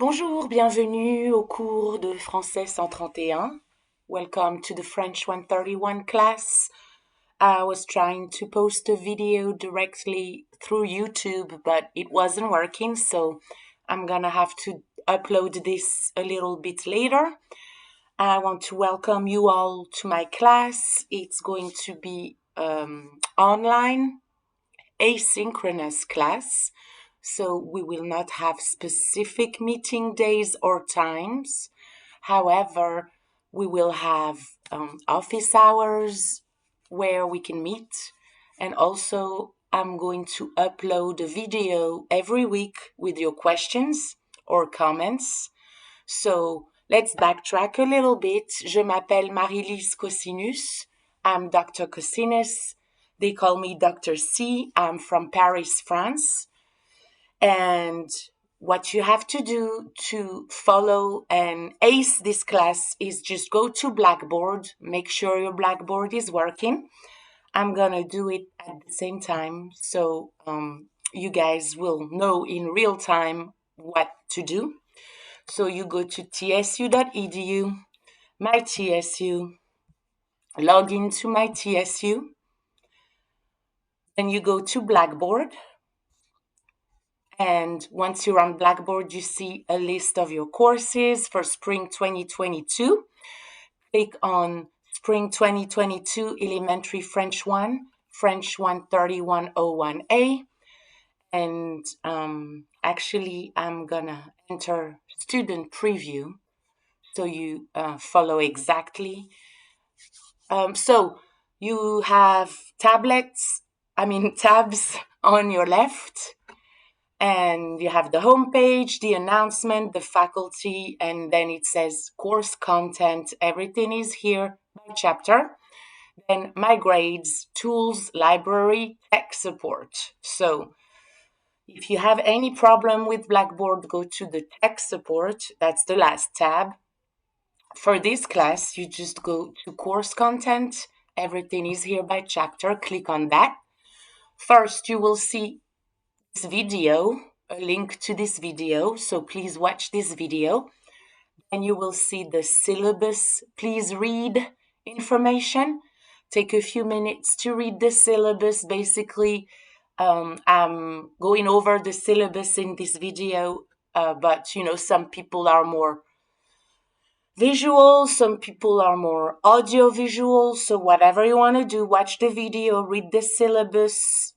Bonjour, bienvenue au cours de français 131. Welcome to the French 131 class. I was trying to post a video directly through YouTube, but it wasn't working, so I'm gonna have to upload this a little bit later. I want to welcome you all to my class. It's going to be online, asynchronous class. So we will not have specific meeting days or times. However, we will have office hours where we can meet. And also, I'm going to upload a video every week with your questions or comments. So let's backtrack a little bit. Je m'appelle Marie-Lise Cosinus. I'm Dr. Cosinus. They call me Dr. C. I'm from Paris, France. And what you have to do to follow and ace this class is just go to Blackboard, make sure your Blackboard is working. I'm gonna do it at the same time so you guys will know in real time what to do. So you go to tsu.edu, my TSU, log into my TSU, then you go to Blackboard. And once you're on Blackboard, you see a list of your courses for Spring 2022. Click on Spring 2022 Elementary French 1, French 13101A. And actually, I'm gonna enter student preview so you follow exactly. So you have tabs on your left. And you have the home page, the announcement, the faculty, and then it says course content. Everything is here by chapter. Then my grades, tools, library, tech support. So if you have any problem with Blackboard, go to the tech support. That's the last tab. For this class, you just go to course content. Everything is here by chapter. Click on that. First, you will see this video, a link to this video, so please watch this video. And you will see the syllabus. Please read information. Take a few minutes to read the syllabus. Basically, I'm going over the syllabus in this video, but some people are more visual, some people are more audio visual. So whatever you want to do, watch the video, read the syllabus,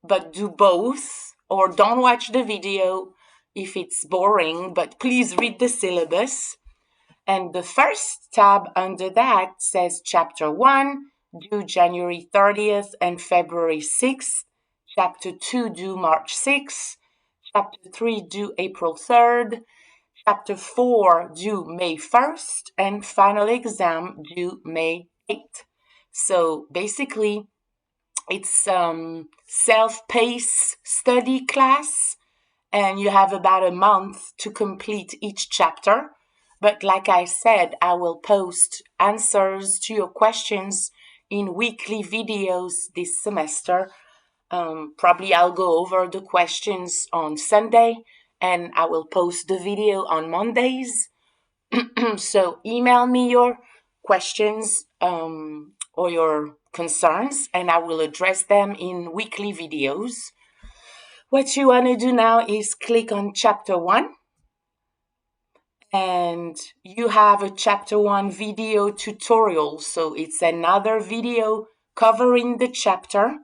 but do both. Or don't watch the video if it's boring, but please read the syllabus. And the first tab under that says Chapter 1, due January 30th and February 6th. Chapter 2, due March 6th. Chapter 3, due April 3rd. Chapter 4, due May 1st. And final exam due May 8th. So basically, it's self-paced study class, and you have about a month to complete each chapter. But like I said, I will post answers to your questions in weekly videos this semester. Probably I'll go over the questions on Sunday, and I will post the video on Mondays. So email me your questions or your concerns, and I will address them in weekly videos. What you want to do now is click on Chapter 1, and you have a Chapter 1 video tutorial. So it's another video covering the chapter.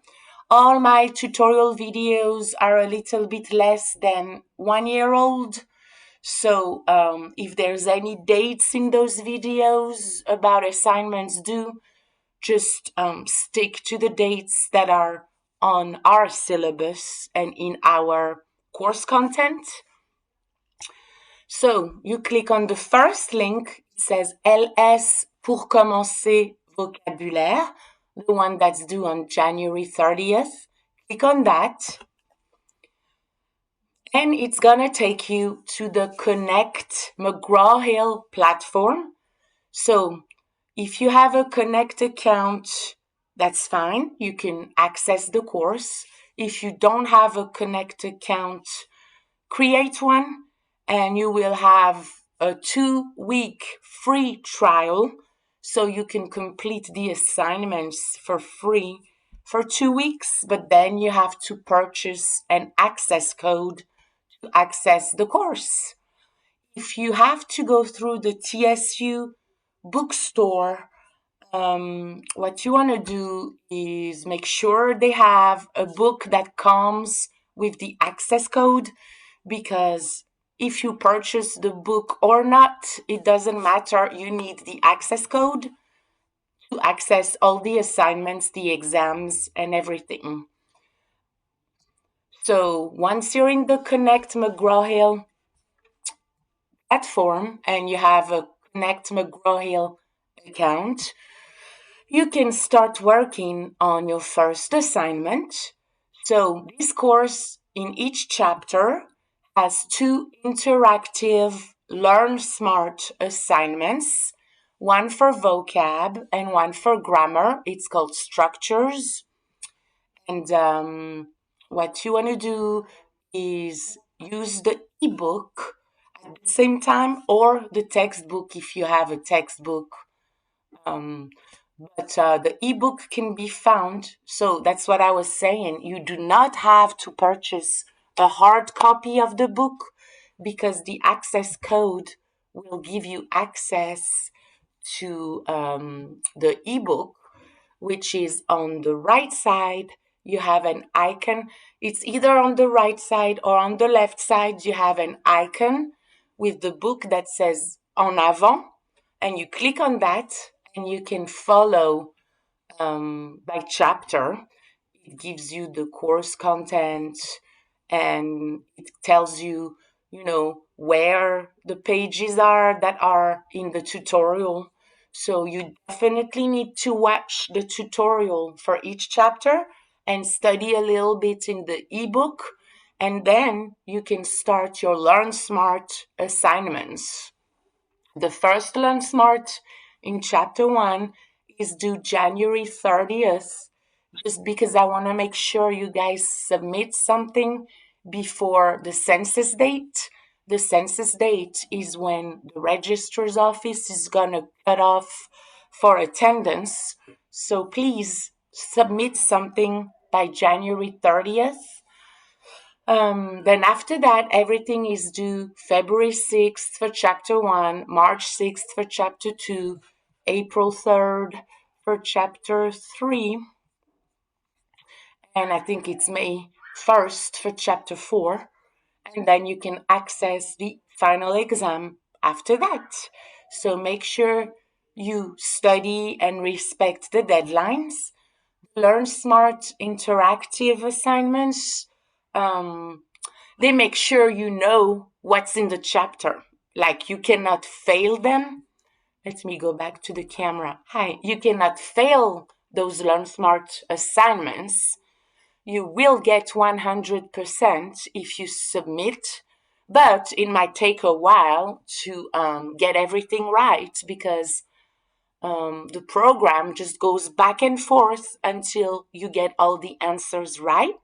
All my tutorial videos are a little bit less than 1 year old. So if there's any dates in those videos about assignments due, just stick to the dates that are on our syllabus and in our course content. So you click on the first link. It says LS pour commencer vocabulaire, the one that's due on January 30th. Click on that. And it's going to take you to the Connect McGraw-Hill platform. So if you have a Connect account, that's fine. You can access the course. If you don't have a Connect account, create one and you will have a 2-week free trial, so you can complete the assignments for free for 2 weeks, but then you have to purchase an access code to access the course. If you have to go through the TSU bookstore, what you want to do is make sure they have a book that comes with the access code, because if you purchase the book or not, it doesn't matter. You need the access code to access all the assignments, the exams, and everything. So once you're in the Connect McGraw-Hill platform and you have a Connect McGraw-Hill account, you can start working on your first assignment. So this course in each chapter has 2 interactive Learn Smart assignments, one for vocab and one for grammar. It's called Structures. And what you want to do is use the ebook at the same time, or the textbook if you have a textbook. But the ebook can be found. So that's what I was saying. You do not have to purchase a hard copy of the book, because the access code will give you access to the ebook, which is on the right side. You have an icon. It's either on the right side or on the left side. You have an icon with the book that says En avant, and you click on that, and you can follow by chapter. It gives you the course content, and it tells you, where the pages are that are in the tutorial. So you definitely need to watch the tutorial for each chapter and study a little bit in the ebook, and then you can start your Learn Smart assignments. The first Learn Smart in chapter 1 is due January 30th, just because I want to make sure you guys submit something before the census date. The census date is when the registrar's office is going to cut off for attendance. So please submit something by January 30th. Then after that, everything is due February 6th for chapter 1, March 6th for chapter 2, April 3rd for chapter 3, and I think it's May 1st for chapter 4. And then you can access the final exam after that. So make sure you study and respect the deadlines. Learn Smart interactive assignments. They make sure you know what's in the chapter. Like, you cannot fail them. Let me go back to the camera. Hi, you cannot fail those Learn Smart assignments. You will get 100% if you submit, but it might take a while to get everything right, because the program just goes back and forth until you get all the answers right.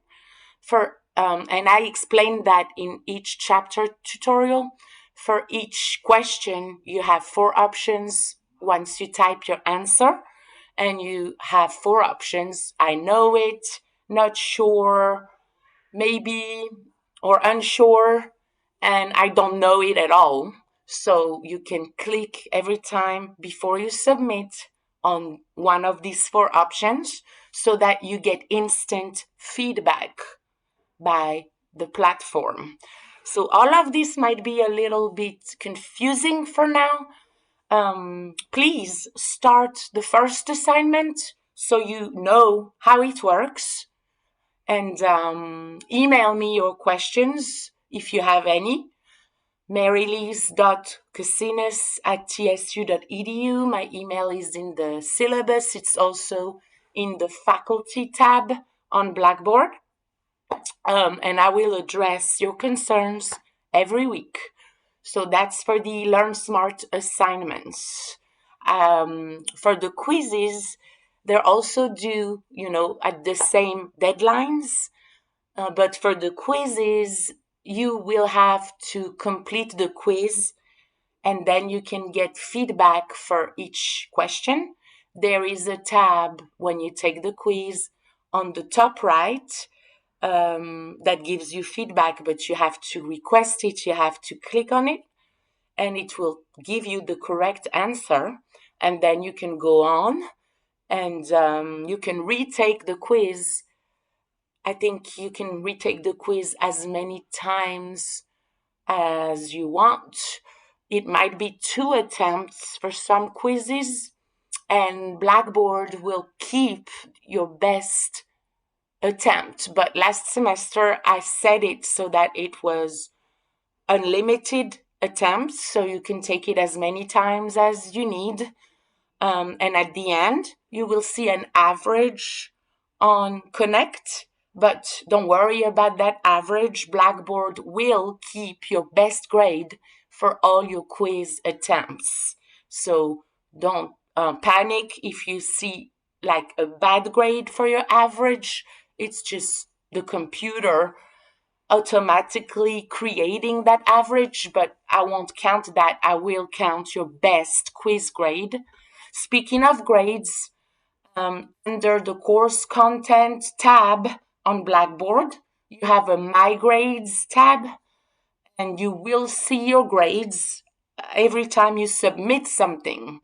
And I explained that in each chapter tutorial. For each question, you have 4 options once you type your answer, and you have 4 options: I know it, not sure, maybe, or unsure, and I don't know it at all. So you can click every time before you submit on one of these 4 options, so that you get instant feedback by the platform. So all of this might be a little bit confusing for now. Please start the first assignment so you know how it works, and email me your questions if you have any. marylise.casinas@tsu.edu. My email is in the syllabus. It's also in the faculty tab on Blackboard. And I will address your concerns every week. So that's for the Learn Smart assignments. For the quizzes, they're also due, at the same deadlines. But for the quizzes, you will have to complete the quiz, and then you can get feedback for each question. There is a tab when you take the quiz on the top right that gives you feedback, but you have to request it, you have to click on it, and it will give you the correct answer. And then you can go on and you can retake the quiz. I think you can retake the quiz as many times as you want. It might be 2 attempts for some quizzes, and Blackboard will keep your best attempt. But last semester I set it so that it was unlimited attempts, so you can take it as many times as you need. And at the end, you will see an average on Connect, but don't worry about that average. Blackboard will keep your best grade for all your quiz attempts. So don't panic if you see like a bad grade for your average. It's just the computer automatically creating that average, but I won't count that. I will count your best quiz grade. Speaking of grades, under the course content tab on Blackboard, you have a My Grades tab, and you will see your grades every time you submit something.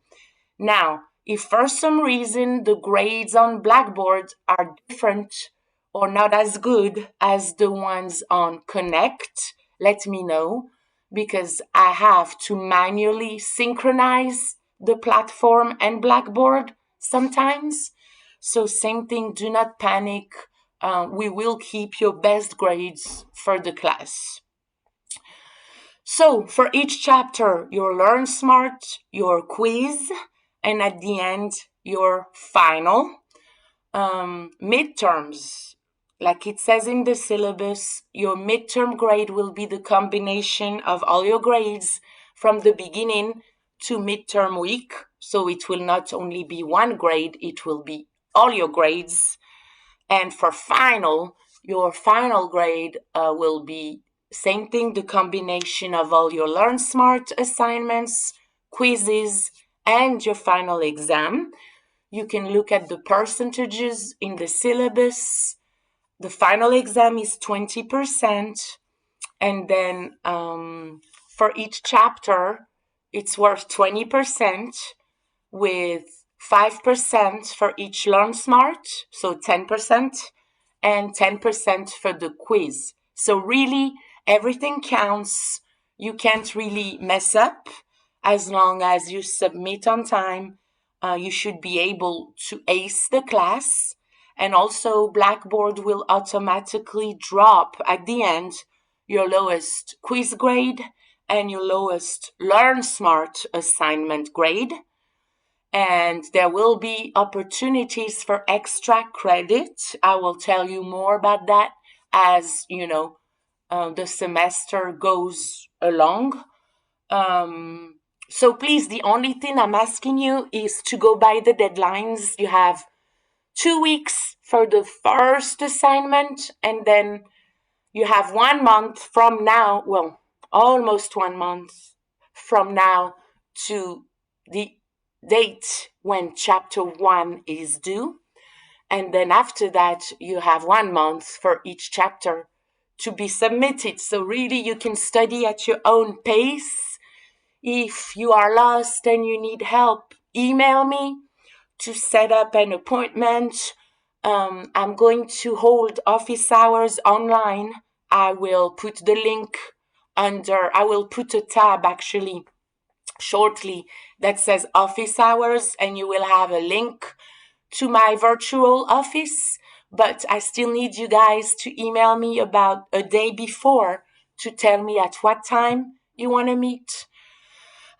Now, if for some reason the grades on Blackboard are different or not as good as the ones on Connect, let me know, because I have to manually synchronize the platform and Blackboard sometimes. So same thing, do not panic. We will keep your best grades for the class. So for each chapter, your Learn Smart, your quiz, and at the end, your final. Midterms. Like it says in the syllabus, your midterm grade will be the combination of all your grades from the beginning to midterm week. So it will not only be one grade, it will be all your grades. And for final, your final grade will be same thing, the combination of all your Learn Smart assignments, quizzes, and your final exam. You can look at the percentages in the syllabus. The final exam is 20%. And then for each chapter, it's worth 20%, with 5% for each Learn Smart, so 10%, and 10% for the quiz. So really, everything counts. You can't really mess up as long as you submit on time. You should be able to ace the class. And also, Blackboard will automatically drop at the end your lowest quiz grade and your lowest Learn Smart assignment grade. And there will be opportunities for extra credit. I will tell you more about that as the semester goes along. So please, the only thing I'm asking you is to go by the deadlines. You have 2 weeks for the first assignment, and then you have 1 month from now, well, almost 1 month from now to the date when chapter 1 is due. And then after that, you have 1 month for each chapter to be submitted. So really, you can study at your own pace. If you are lost and you need help, email me to set up an appointment. I'm going to hold office hours online. I will put the link I will put a tab actually shortly that says office hours, and you will have a link to my virtual office. But I still need you guys to email me about a day before to tell me at what time you want to meet.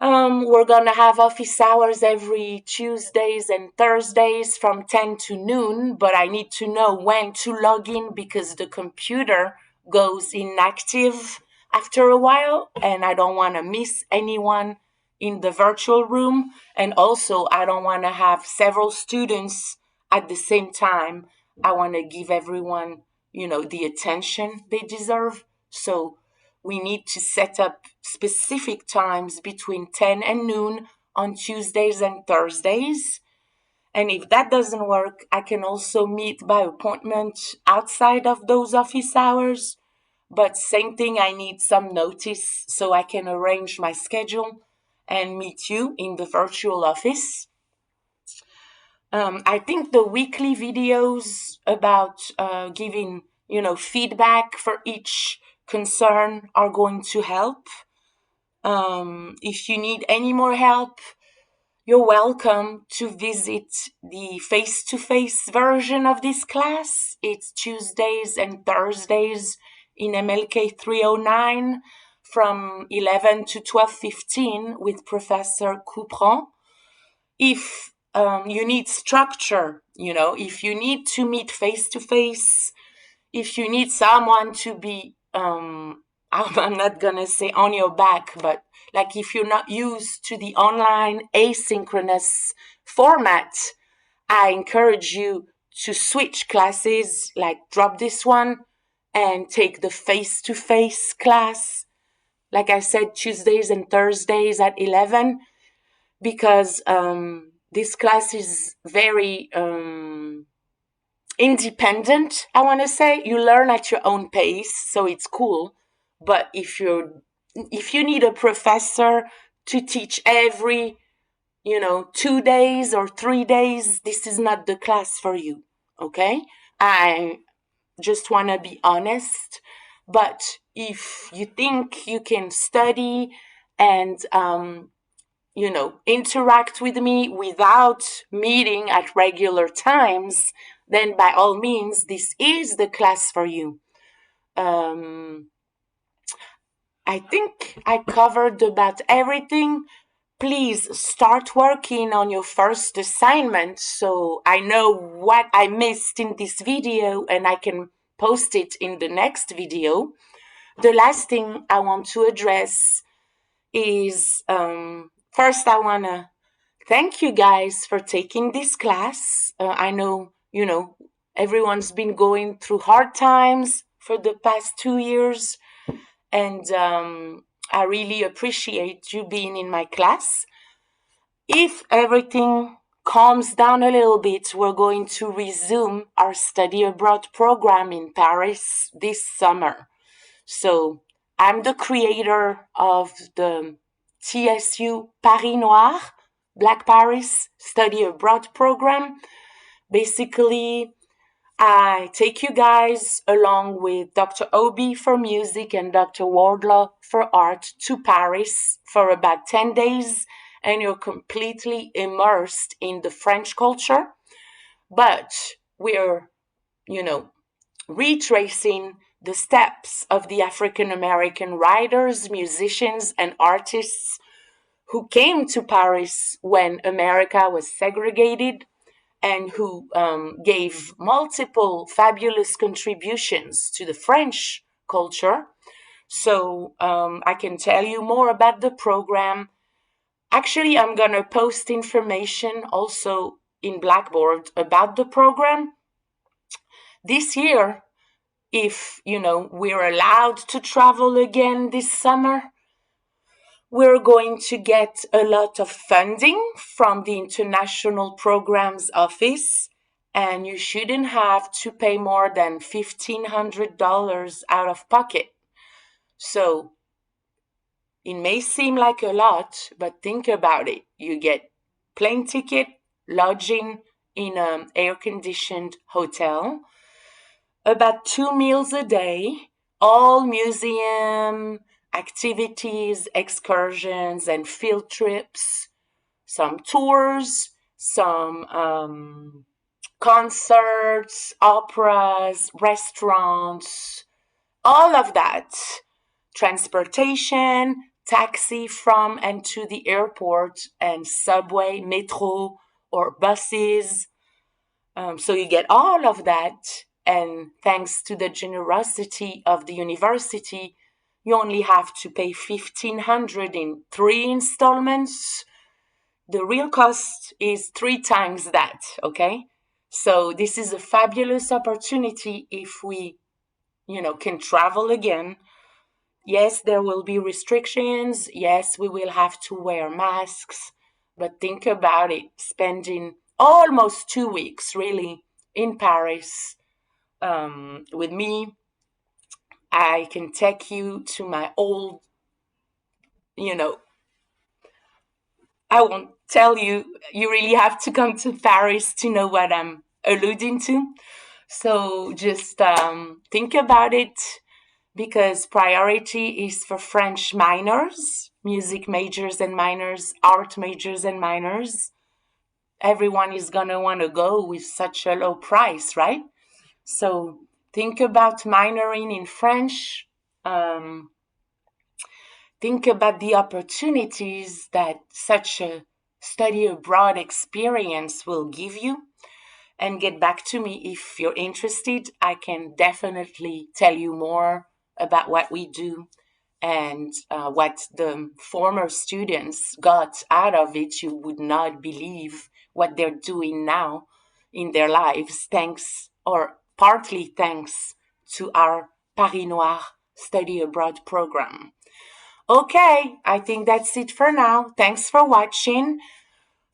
We're gonna have office hours every Tuesdays and Thursdays from 10 to noon, but I need to know when to log in because the computer goes inactive after a while, and I don't want to miss anyone in the virtual room. And also, I don't want to have several students at the same time. I want to give everyone, the attention they deserve. So we need to set up specific times between 10 and noon on Tuesdays and Thursdays. And if that doesn't work, I can also meet by appointment outside of those office hours. But same thing, I need some notice so I can arrange my schedule and meet you in the virtual office. I think the weekly videos about giving, feedback for each concern are going to help. If you need any more help, you're welcome to visit the face-to-face version of this class. It's Tuesdays and Thursdays in MLK 309 from 11 to 12:15 with Professor Coupron. If you need structure, if you need to meet face-to-face, if you need someone to be, I'm not gonna say on your back, but like if you're not used to the online asynchronous format, I encourage you to switch classes, like drop this one and take the face-to-face class. Like I said, Tuesdays and Thursdays at 11, because this class is very independent, I want to say. You learn at your own pace, so it's cool. But if you need a professor to teach every 2 days or 3 days, this is not the class for you. Okay, I just want to be honest. But if you think you can study and interact with me without meeting at regular times, then by all means, this is the class for you. I think I covered about everything. Please start working on your first assignment so I know what I missed in this video and I can post it in the next video. The last thing I want to address is first, I want to thank you guys for taking this class. I know, everyone's been going through hard times for the past 2 years, and I really appreciate you being in my class. If everything calms down a little bit, we're going to resume our study abroad program in Paris this summer. So I'm the creator of the TSU Paris Noir, Black Paris Study Abroad program. Basically, I take you guys along with Dr. Obi for music and Dr. Wardlaw for art to Paris for about 10 days, and you're completely immersed in the French culture. But we're, retracing the steps of the African American writers, musicians, and artists who came to Paris when America was segregated and who gave multiple fabulous contributions to the French culture. So I can tell you more about the program. Actually, I'm going to post information also in Blackboard about the program. This year, if, we're allowed to travel again this summer, we're going to get a lot of funding from the International Programs Office, and you shouldn't have to pay more than $1,500 out of pocket. So it may seem like a lot, but think about it. You get plane ticket, lodging in an air-conditioned hotel, about 2 meals a day, all museum activities, excursions, and field trips, some tours, some concerts, operas, restaurants, all of that. Transportation, taxi from and to the airport, and subway, metro, or buses. So you get all of that. And thanks to the generosity of the university, you only have to pay $1,500 in 3 installments. The real cost is 3 times that, okay? So this is a fabulous opportunity if we, can travel again. Yes, there will be restrictions. Yes, we will have to wear masks. But think about it, spending almost 2 weeks really in Paris with me. I can take you to my old, you know, I won't tell you. You really have to come to Paris to know what I'm alluding to. So just think about it, because priority is for French minors, music majors and minors, art majors and minors. Everyone is going to want to go with such a low price, right? So think about minoring in French. Um, think about the opportunities that such a study abroad experience will give you, and get back to me if you're interested. I can definitely tell you more about what we do and what the former students got out of it. You would not believe what they're doing now in their lives, thanks or partly thanks to our Paris Noir study abroad program. Okay, I think that's it for now. Thanks for watching.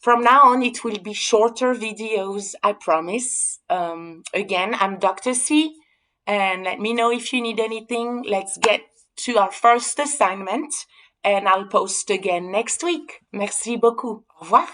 From now on, it will be shorter videos, I promise. Again, I'm Dr. C, and let me know if you need anything. Let's get to our first assignment, and I'll post again next week. Merci beaucoup. Au revoir.